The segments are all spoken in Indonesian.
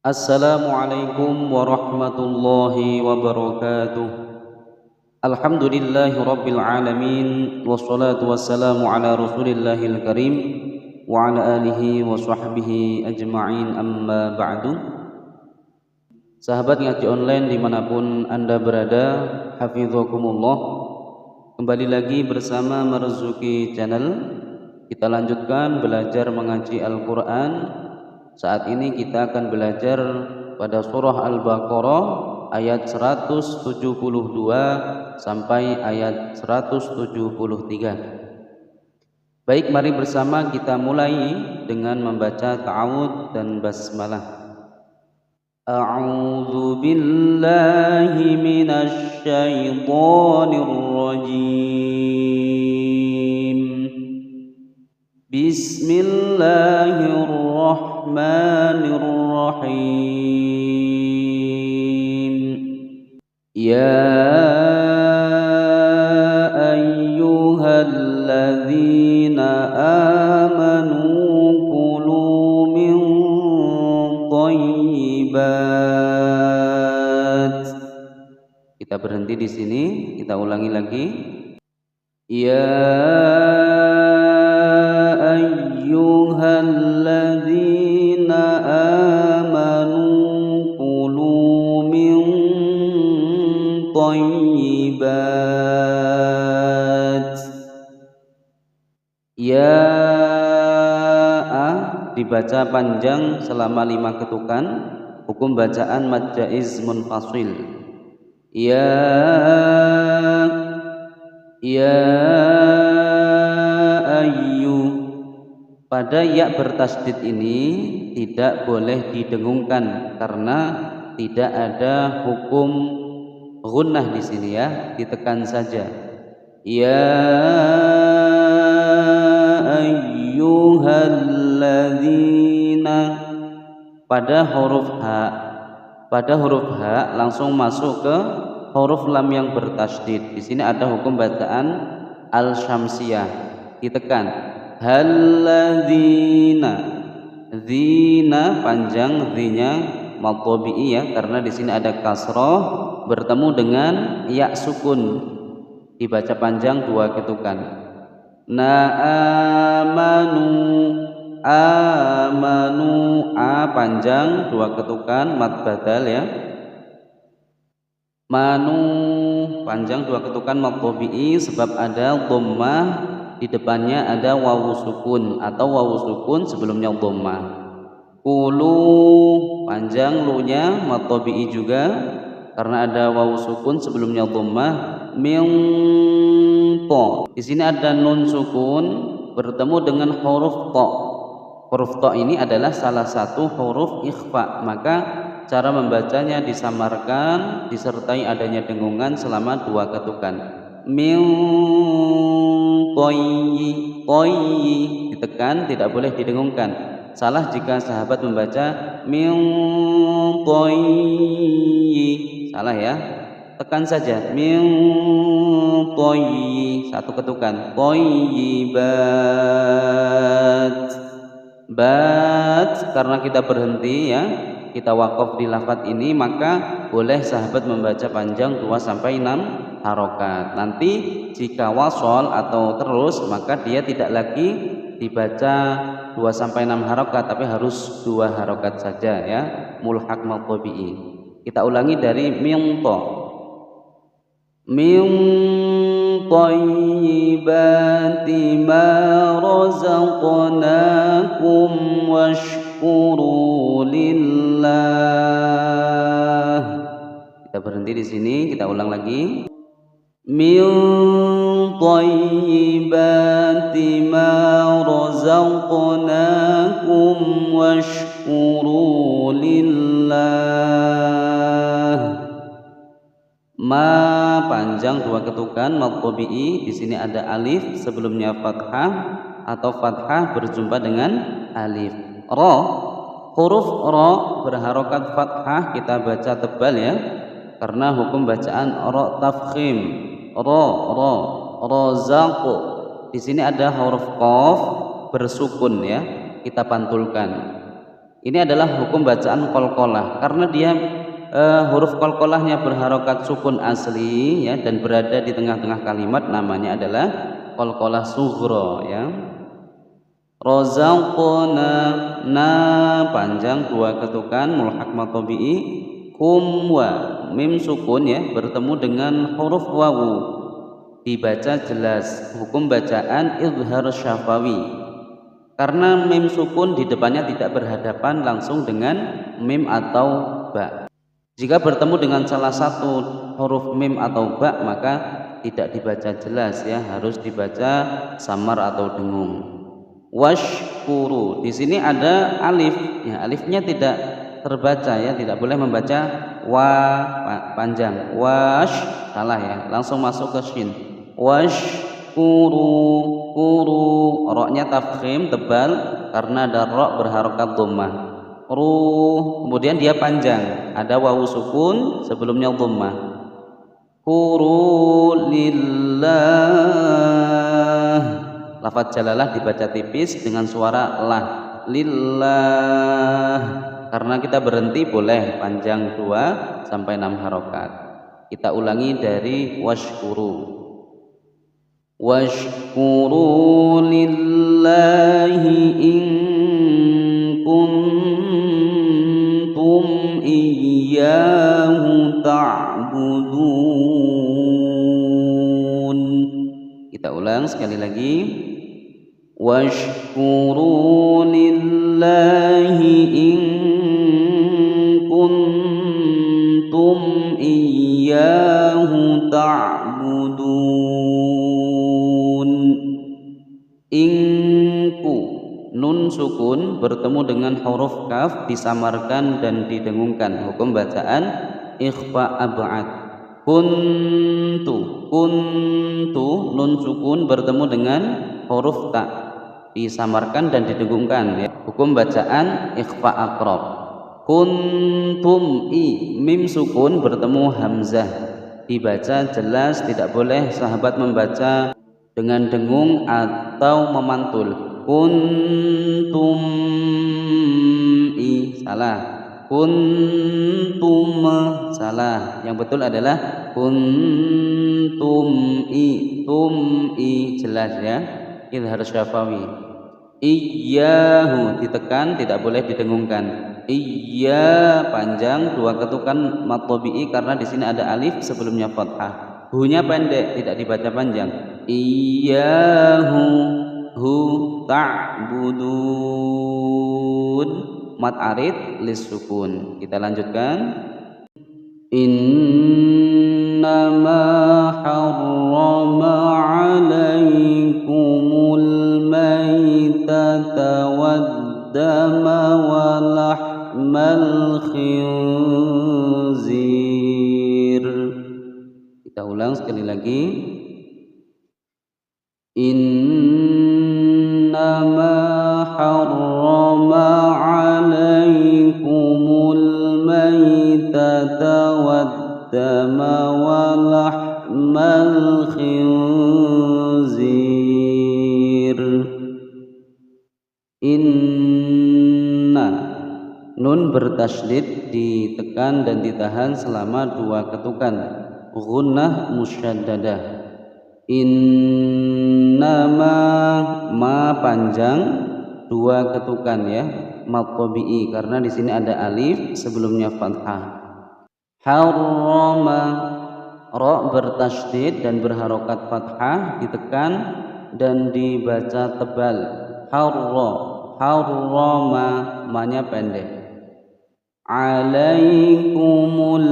Assalamualaikum warahmatullahi wabarakatuh. Alhamdulillahi rabbil alamin. Wassalatu wassalamu ala rasulillahil karim wa ala alihi wa sahbihi ajma'in, amma ba'du. Sahabat ngaji online dimanapun anda berada, hafizakumullah. Kembali lagi bersama Marzuki Channel. Kita lanjutkan belajar mengaji Al-Quran. Saat ini kita akan belajar pada surah Al-Baqarah ayat 172 sampai ayat 173. Baik, mari bersama kita mulai dengan membaca ta'awudz dan basmalah. A'udzu billahi minasy syaithanir rajim. Bismillahirrahmanirrahim. Ya ayyuhalladzina amanu kulu min thayyibat. Kita berhenti di sini, kita ulangi lagi. Ya ayyuhalladzina amanu kulu min thayyibat. Ya dibaca panjang selama 5 ketukan. Hukum bacaan mad jaiz munfasil. Ya ayyu. Pada ya bertasydid ini tidak boleh didengungkan karena tidak ada hukum gunnah di sini ya, ditekan saja. Ya ayyuhalladzina. Pada huruf H langsung masuk ke huruf lam yang bertasydid. Di sini ada hukum bacaan al-syamsiyah, ditekan. Halladzina. Zina panjang, zinya mad tabi'i ya, karena di sini ada kasroh bertemu dengan ya sukun, dibaca panjang 2 ketukan. Na amanu a panjang 2 ketukan mad badal ya. Manu panjang 2 ketukan mad tabi'i sebab ada dhammah di depannya, ada wawu sukun atau wawu sukun sebelumnya dhammah. Kulu panjang lu-nya mad tabi'i juga karena ada wawu sukun sebelumnya dhammah. Min to. Di sini ada nun sukun bertemu dengan huruf to. Huruf to ini adalah salah satu huruf ikhfa, maka cara membacanya disamarkan disertai adanya dengungan selama 2 ketukan. Min toyyi, toyyi ditekan, tidak boleh didengungkan. Salah jika sahabat membaca min toyyi, salah ya, tekan saja min toyyi, 1 ketukan. Toyyibat. Bat, karena kita berhenti ya, kita wakaf di lafadz ini, maka boleh sahabat membaca panjang 2 sampai 6 harokat. Nanti jika wasol atau terus, maka dia tidak lagi dibaca 2 sampai 6 harokat, tapi harus 2 harokat saja ya, mulhaq mad tabi'i. Kita ulangi dari min to. Min thayyibati ma razaqnakum washkuru lillah. Kita berhenti di sini, kita ulang lagi. Min thayyibati ma razaqnakum washkuru lillah. Ma panjang 2 ketukan mad tabi'i. Di sini ada alif sebelumnya fathah atau fathah berjumpa dengan alif. Ra, huruf ra berharokat fathah kita baca tebal ya, karena hukum bacaan ra tafkhim. Ra razaq. Di sini ada huruf qaf bersukun ya, kita pantulkan. Ini adalah hukum bacaan qalqalah karena dia huruf qalqalahnya berharokat sukun asli ya dan berada di tengah-tengah kalimat, namanya adalah qalqalah sughra ya. Razaqna, na panjang dua ketukan mulhaq matobi'i, kum wa mim sukun ya bertemu dengan huruf wawu dibaca jelas, hukum bacaan izhar syafawi karena mim sukun di depannya tidak berhadapan langsung dengan mim atau ba. Jika bertemu dengan salah satu huruf mim atau ba maka tidak dibaca jelas ya, harus dibaca samar atau dengung. Washkuru, di sini ada alif ya, alifnya tidak terbaca ya, tidak boleh membaca wa panjang, wash salah ya, langsung masuk ke shin. Washkuru, kuru, roknya tafkhim tebal karena ada rok berharokat dhammah. Ru, kemudian dia panjang, ada wawu sukun sebelumnya dhammah. Kuru lillah, lafadz jalalah dibaca tipis dengan suara lah, lillah, karena kita berhenti boleh panjang 2 sampai 6 harokat. Kita ulangi dari washkuru. Washkuru lillahi in kuntum iyyahu ta'budun. Kita ulang sekali lagi. Washkuru lillahi in kuntum iyyahu ta'budun. Ingku, nun sukun bertemu dengan huruf kaf disamarkan dan didengungkan, hukum bacaan ikhfa ab'ad. Kuntu, kuntu, nun sukun bertemu dengan huruf ta disamarkan dan didengungkan ya, hukum bacaan ikhfa aqrab. Kuntum, i mim sukun bertemu hamzah dibaca jelas, tidak boleh sahabat membaca dengan dengung atau memantul. Kuntum, i salah, kuntum salah, yang betul adalah kuntum, i tum, i jelas ya, izhar syafawi. Iyyahu ditekan, tidak boleh didengungkan. Iyya panjang 2 ketukan matobi'i karena di sini ada alif sebelumnya fathah. Hu-nya pendek, tidak dibaca panjang. Iyyahu hu ta'budun, mat arid lis sukun. Kita lanjutkan. Innama harrama 'alaikumul maitata wad-dama wa lahmal khinzir. Kita ulang sekali lagi. Innama harrama 'alaikumul maitata wad-dama wa lahmal khinzir. Inna, nun bertasydid ditekan dan ditahan selama 2 ketukan, gunnah musyaddadah. Innama, ma panjang 2 ketukan ya, matobi'i karena di sini ada alif sebelumnya fathah. Harrama, ra bertasydid dan berharokat fathah ditekan dan dibaca tebal. Harra, harrama, ma-nya pendek. Alaikumul,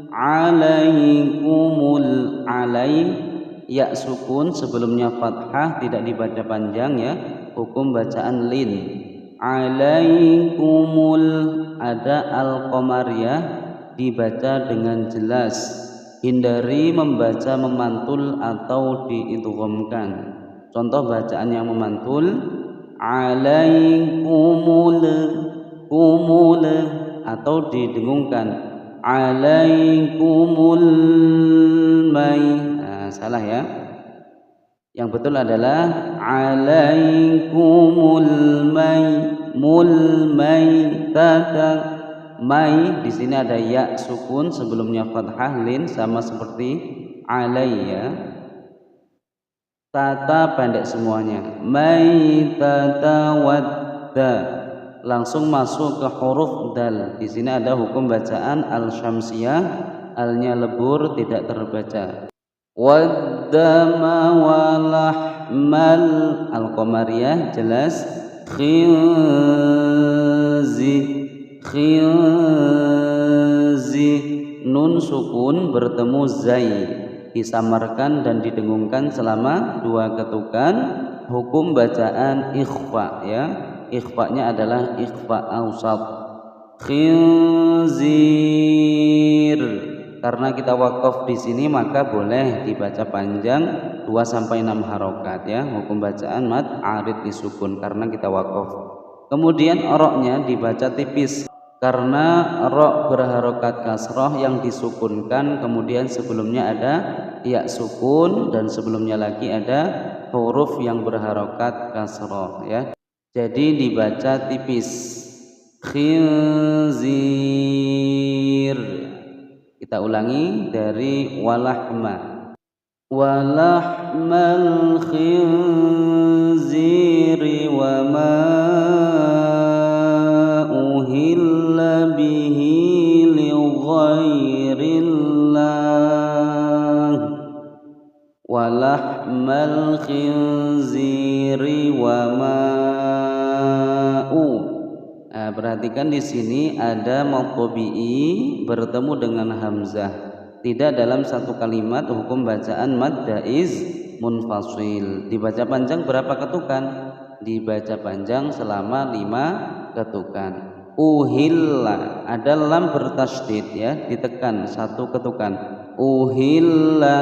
alaikumul, alai ya sukun sebelumnya fathah tidak dibaca panjang ya, hukum bacaan lin. Alaikumul, ada al-qamariyah dibaca dengan jelas, hindari membaca memantul atau diidghamkan. Contoh bacaan yang memantul, alaikumul, kumul, atau didengungkan, alaikumul mai. Salah ya. Yang betul adalah alaikumul maitata. Mai di sini ada ya sukun sebelumnya fathah lin sama seperti alayya. Tata pendek semuanya. Maitata wadda. Langsung masuk ke huruf dal. Di sini ada hukum bacaan al-syamsiyah, alnya lebur tidak terbaca. Waddama walahmal al-qamariyah jelas khinzi nun sukun bertemu zai disamarkan dan didengungkan selama 2 ketukan. Hukum bacaan ikhfa ya, ikhfanya adalah ikhfa ausat khinzir. Karena kita wakaf di sini maka boleh dibaca panjang 2 sampai 6 harokat ya. Hukum bacaan mad arid disukun karena kita wakaf. Kemudian roknya dibaca tipis karena rok berharokat kasroh yang disukunkan, kemudian sebelumnya ada ya sukun dan sebelumnya lagi ada huruf yang berharokat kasroh ya. Jadi dibaca tipis khinzir. Kita ulangi dari walahma walahmal khinziri wa ma uhilla bihi li ghairillah walahmal khinziri wa ma'u. Nah, perhatikan di sini ada maqtubi'i bertemu dengan hamzah. Tidak dalam satu kalimat hukum bacaan mad jaiz munfasil. Dibaca panjang berapa ketukan? Dibaca panjang selama 5 ketukan. Uhilla ada lam bertasydid ya, ditekan 1 ketukan. Uhilla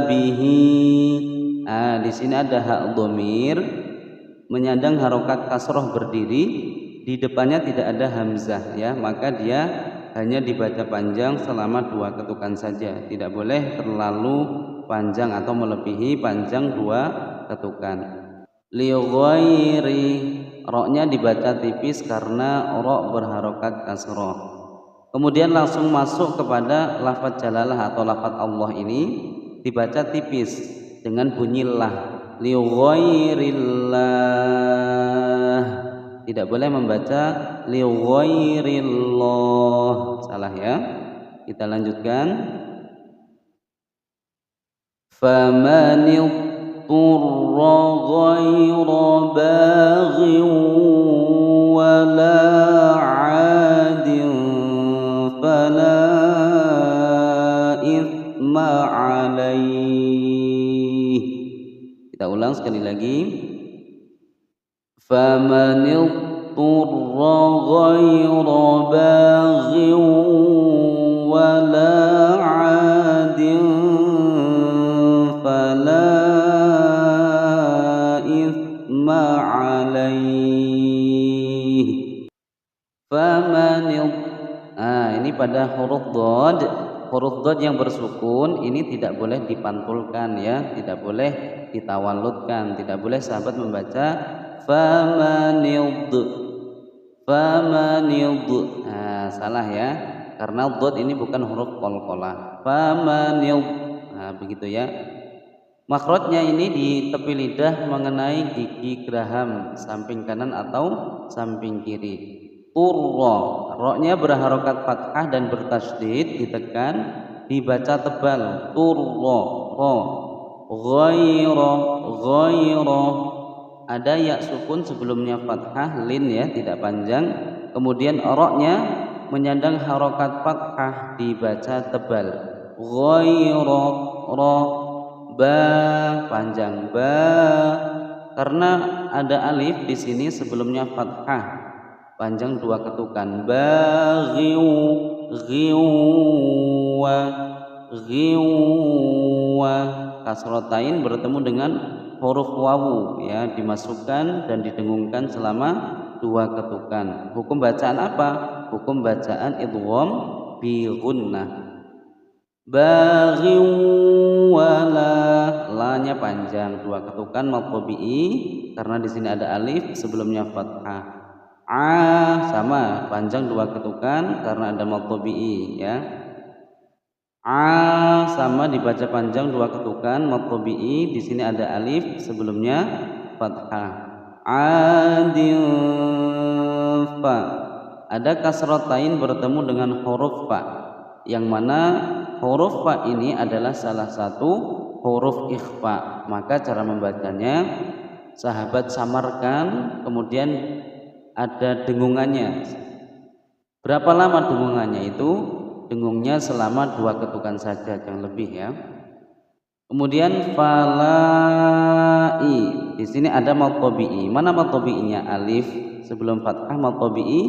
bihi. Nah, di sini ada hak dhamir menyandang harokat kasroh berdiri, di depannya tidak ada hamzah ya, maka dia hanya dibaca panjang selama 2 ketukan saja, tidak boleh terlalu panjang atau melebihi panjang 2 ketukan. Li ghairi, roknya dibaca tipis karena rok berharokat kasroh. Kemudian langsung masuk kepada lafaz jalalah atau lafaz Allah ini dibaca tipis dengan bunyi lah. Li ghairillah, tidak boleh membaca li ghairillah, salah ya. Kita lanjutkan. Famanil turra ghaira baghin wala 'adin fala ithma 'alaih. Kita ulang sekali lagi. Famanil turra ghaira baghin wala 'adin fala ithma 'alaih. Famanil, ini pada huruf dhad. Huruf dhad yang bersukun ini tidak boleh dipantulkan ya, tidak boleh ditawalludkan, tidak boleh sahabat membaca famanid. Nah, salah ya, karena dhad ini bukan huruf qalqalah. Famanid, nah begitu ya. Makhrajnya ini di tepi lidah mengenai gigi geraham samping kanan atau samping kiri. Turra, roknya berharokat fathah dan bertasydid, ditekan, dibaca tebal. Turra, ro. Ghaira, ada ya sukun sebelumnya fathah lin ya, tidak panjang. Kemudian roknya menyandang harokat fathah, dibaca tebal. Ghaira, ro. Ba panjang ba, karena ada alif di sini sebelumnya fathah panjang 2 ketukan. Ghiwa kasrotain bertemu dengan huruf wawu ya, dimasukkan dan didengungkan selama 2 ketukan. Hukum bacaan apa? Hukum bacaan idgham bi gunnah. baghi wala, lanya panjang, dua ketukan mad tabi'i karena di sini ada alif sebelumnya fathah. Sama panjang dua ketukan karena ada mad tabi'i ya. Sama dibaca panjang dua ketukan mad tabi'i, di sini ada alif sebelumnya fathah. Adil fa, ada kasratain bertemu dengan huruf fa, yang mana huruf fa ini adalah salah satu huruf ikhfa. Maka cara membacanya sahabat samarkan, kemudian ada dengungannya. Berapa lama dengungannya itu? Dengungnya selama dua ketukan saja, jangan lebih ya. Kemudian falai, di sini ada mad tabi'i. Mana mad tabi'inya? Alif sebelum fathah mad tabi'i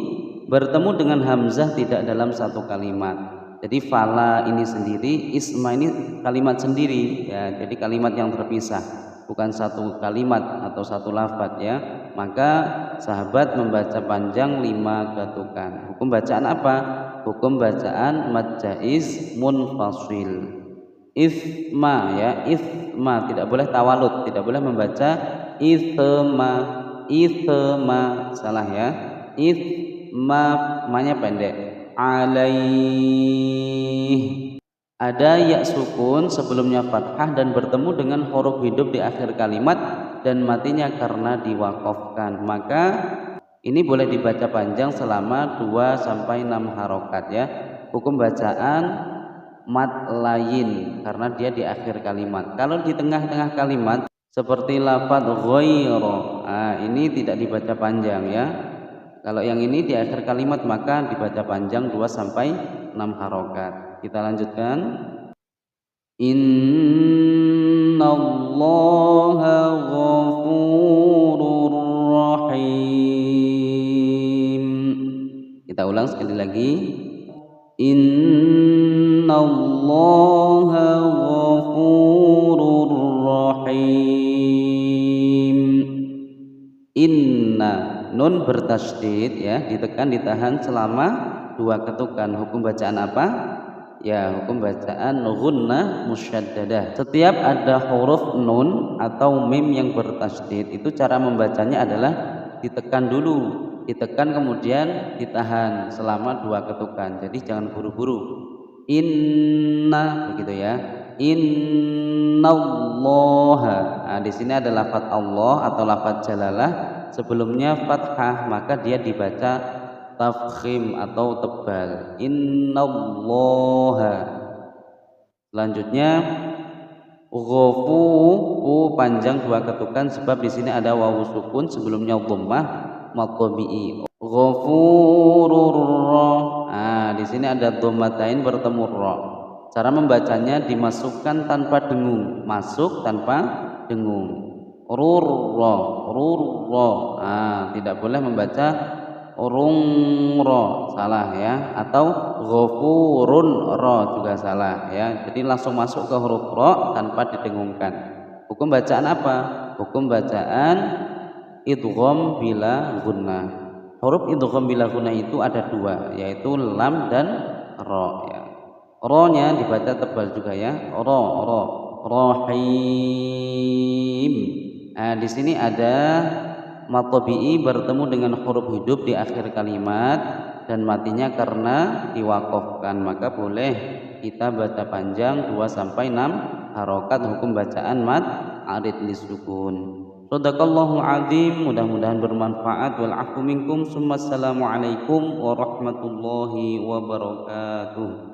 bertemu dengan hamzah tidak dalam satu kalimat. Jadi fala ini sendiri, isma ini kalimat sendiri ya. Jadi kalimat yang terpisah, bukan satu kalimat atau satu lafaz ya. Maka sahabat membaca panjang 5 ketukan. Hukum bacaan apa? Hukum bacaan mad jaiz munfasil. Isma ya, isma tidak boleh tawalud, tidak boleh membaca isma, isma salah ya. Isma manya pendek. Alaih, ada ya sukun sebelumnya fathah dan bertemu dengan huruf hidup di akhir kalimat dan matinya karena diwakafkan. Maka ini boleh dibaca panjang selama 2 sampai 6 harokat ya. Hukum bacaan mad lain karena dia di akhir kalimat. Kalau di tengah-tengah kalimat seperti lafaz ghairu, ini tidak dibaca panjang ya. Kalau yang ini di akhir kalimat maka dibaca panjang 2 sampai 6 harokat. Kita lanjutkan. Innallaha ghafurur rahim. Kita ulang sekali lagi. Innallaha ghafurur rahim. Inna, nun bertasydid ya, ditekan ditahan selama 2 ketukan. Hukum bacaan apa? Ya, hukum bacaan ghunnah musyaddadah. Setiap ada huruf nun atau mim yang bertasydid, itu cara membacanya adalah ditekan dulu, ditekan kemudian ditahan selama 2 ketukan. Jadi jangan buru-buru. Inna begitu ya. Innallaha. Di sini ada lafaz Allah atau lafaz jalalah sebelumnya fathah, maka dia dibaca tafkhim atau tebal. Innallaha. Selanjutnya ghafu, panjang 2 ketukan sebab di sini ada wawu sukun sebelumnya dhammah mad tabi'i. Ghafurur ra. Di sini ada dhammatain bertemu ra. Cara membacanya dimasukkan tanpa dengung, masuk tanpa dengung. Rurra, rurra. Tidak boleh membaca rungro, salah ya, atau ghafurun ra juga salah ya. Jadi langsung masuk ke huruf ra tanpa didengungkan. Hukum bacaan apa? Hukum bacaan idgham bila gunnah. Huruf idgham bila gunnah itu ada 2, yaitu lam dan ra ya. Ra-nya dibaca tebal juga ya. Ra, rahim. Di sini ada mad tabi'i bertemu dengan huruf hidup di akhir kalimat dan matinya karena diwakafkan, maka boleh kita baca panjang 2 sampai 6 harokat. Hukum bacaan mad arid lisukun. Shadaqallahu azim, mudah-mudahan bermanfaat. Wal afu minkum. Assalamualaikum warahmatullahi wabarakatuh.